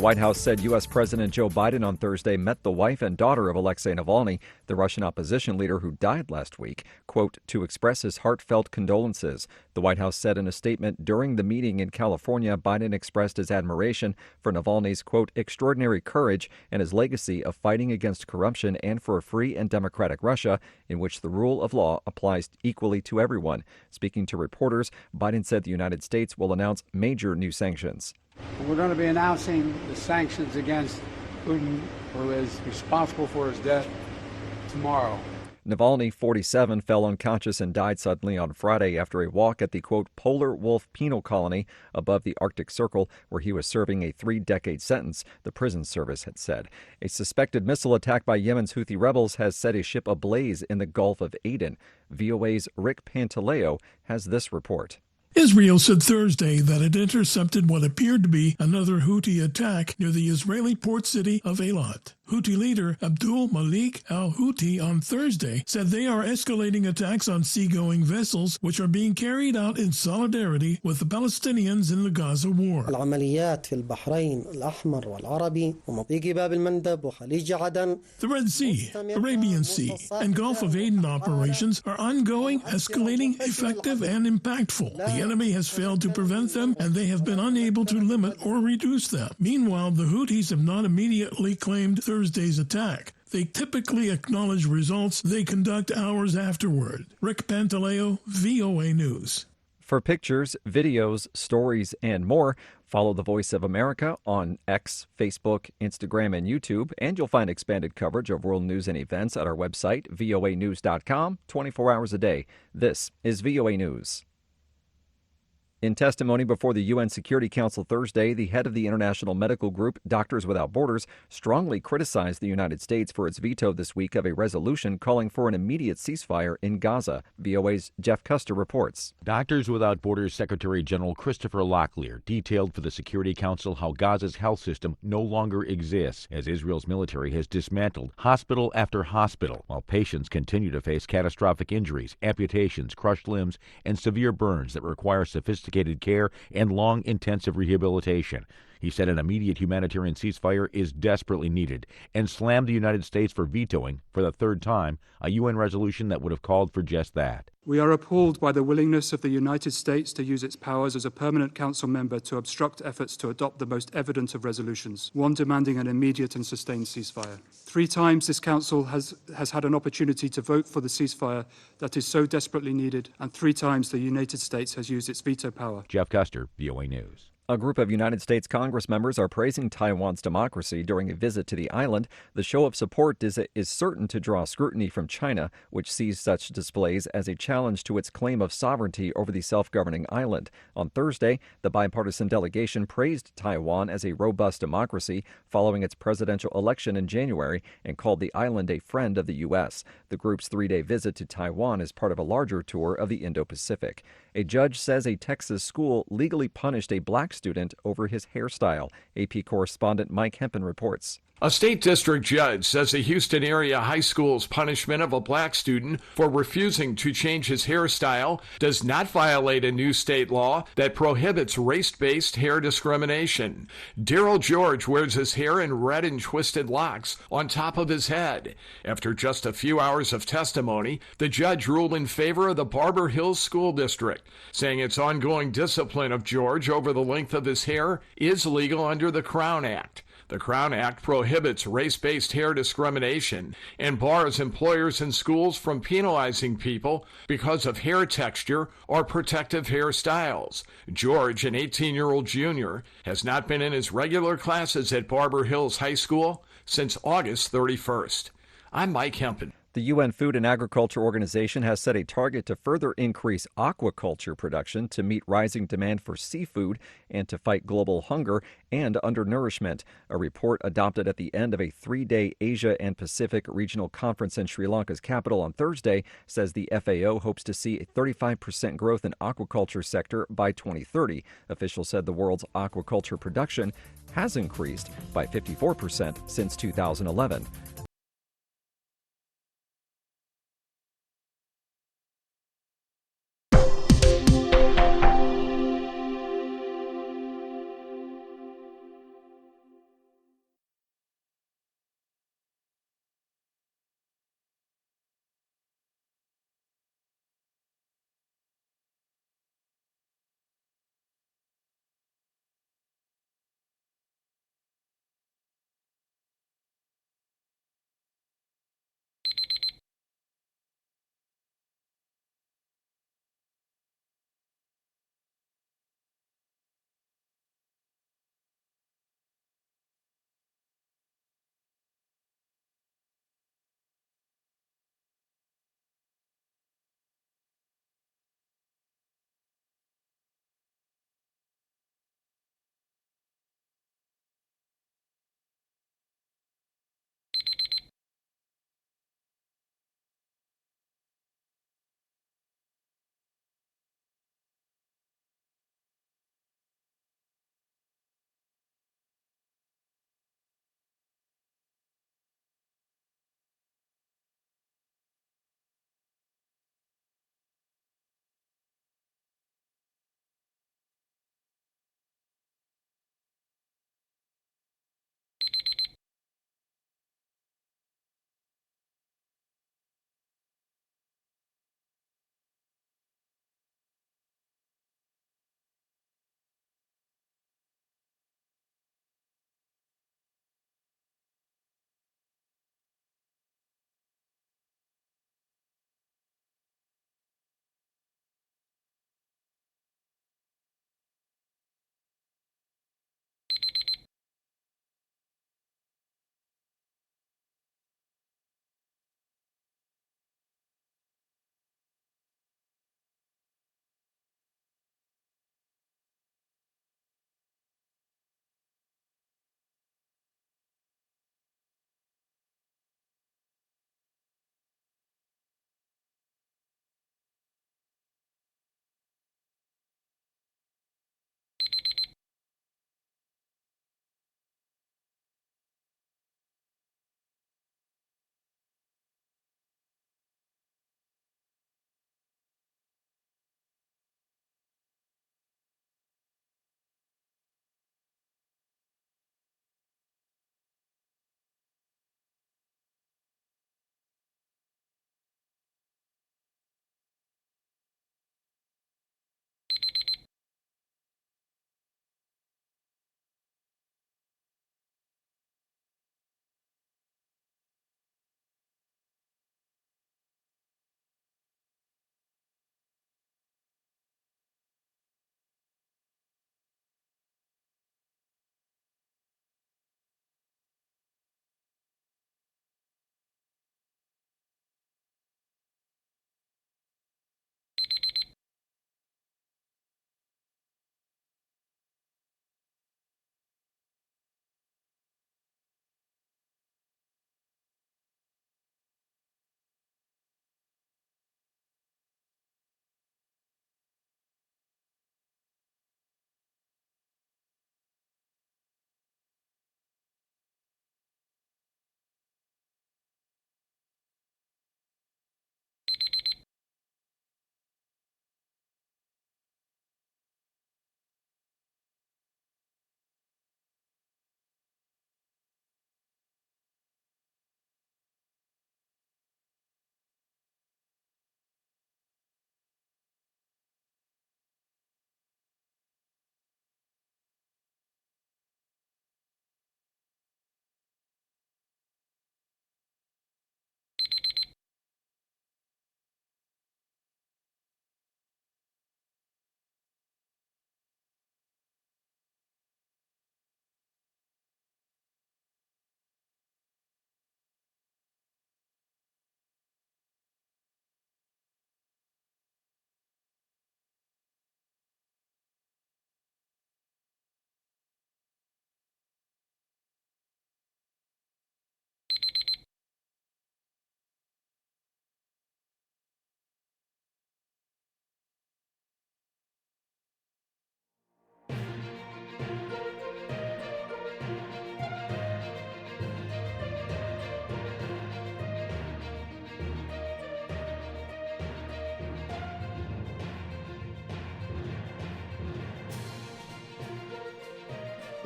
White House said U.S. President Joe Biden on Thursday met the wife and daughter of Alexei Navalny, the Russian opposition leader who died last week, quote, to express his heartfelt condolences. The White House said in a statement during the meeting in California, Biden expressed his admiration for Navalny's, quote, extraordinary courage and his legacy of fighting against corruption and for a free and democratic Russia in which the rule of law applies equally to everyone. Speaking to reporters, Biden said the United States will announce major new sanctions. We're going to be announcing the sanctions against Putin, who is responsible for his death, tomorrow. Navalny, 47, fell unconscious and died suddenly on Friday after a walk at the, quote, Polar Wolf Penal Colony above the Arctic Circle, where he was serving a 3-decade sentence, the prison service had said. A suspected missile attack by Yemen's Houthi rebels has set a ship ablaze in the Gulf of Aden. VOA's Rick Pantaleo has this report. Israel said Thursday that it intercepted what appeared to be another Houthi attack near the Israeli port city of Eilat. Houthi leader Abdul Malik al-Houthi on Thursday said they are escalating attacks on seagoing vessels which are being carried out in solidarity with the Palestinians in the Gaza war. The Red Sea, Arabian Sea, and Gulf of Aden operations are ongoing, escalating, effective, and impactful. The enemy has failed to prevent them, and they have been unable to limit or reduce them. Meanwhile, the Houthis have not immediately claimed Thursday's attack. They typically acknowledge results they conduct hours afterward. Rick Pantaleo, VOA News. For pictures, videos, stories, and more, follow The Voice of America on X, Facebook, Instagram, and YouTube, and you'll find expanded coverage of world news and events at our website, voanews.com, 24 hours a day. This is VOA News. In testimony before the UN Security Council Thursday, the head of the international medical group Doctors Without Borders strongly criticized the United States for its veto this week of a resolution calling for an immediate ceasefire in Gaza. VOA's Jeff Custer reports. Doctors Without Borders Secretary General Christopher Locklear detailed for the Security Council how Gaza's health system no longer exists as Israel's military has dismantled hospital after hospital, while patients continue to face catastrophic injuries, amputations, crushed limbs, and severe burns that require sophisticated care and long, intensive rehabilitation. He said an immediate humanitarian ceasefire is desperately needed and slammed the United States for vetoing, for the third time, a UN resolution that would have called for just that. We are appalled by the willingness of the United States to use its powers as a permanent council member to obstruct efforts to adopt the most evident of resolutions, one demanding an immediate and sustained ceasefire. 3 times this council has had an opportunity to vote for the ceasefire that is so desperately needed, and 3 times the United States has used its veto power. Jeff Custer, VOA News. A group of United States Congress members are praising Taiwan's democracy during a visit to the island. The show of support is certain to draw scrutiny from China, which sees such displays as a challenge to its claim of sovereignty over the self-governing island. On Thursday, the bipartisan delegation praised Taiwan as a robust democracy following its presidential election in January and called the island a friend of the U.S. The group's 3-day visit to Taiwan is part of a larger tour of the Indo-Pacific. A judge says a Texas school legally punished a black student over his hairstyle. AP correspondent Mike Hempen reports. A state district judge says the Houston area high school's punishment of a black student for refusing to change his hairstyle does not violate a new state law that prohibits race-based hair discrimination. Daryl George wears his hair in red and twisted locks on top of his head. After just a few hours of testimony, the judge ruled in favor of the Barber Hills School District, saying its ongoing discipline of George over the length of his hair is legal under the Crown Act. The Crown Act prohibits race-based hair discrimination and bars employers and schools from penalizing people because of hair texture or protective hairstyles. George, an 18-year-old junior, has not been in his regular classes at Barber Hills High School since August 31st. I'm Mike Hempen. The UN Food and Agriculture Organization has set a target to further increase aquaculture production to meet rising demand for seafood and to fight global hunger and undernourishment. A report adopted at the end of a 3-day Asia and Pacific Regional Conference in Sri Lanka's capital on Thursday says the FAO hopes to see a 35% growth in aquaculture sector by 2030. Officials said the world's aquaculture production has increased by 54% since 2011.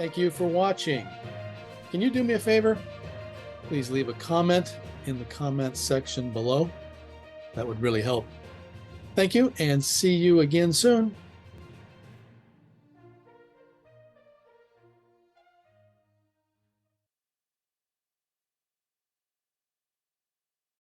Thank you for watching. Can you do me a favor? Please leave a comment in the comments section below. That would really help. Thank you, and see you again soon.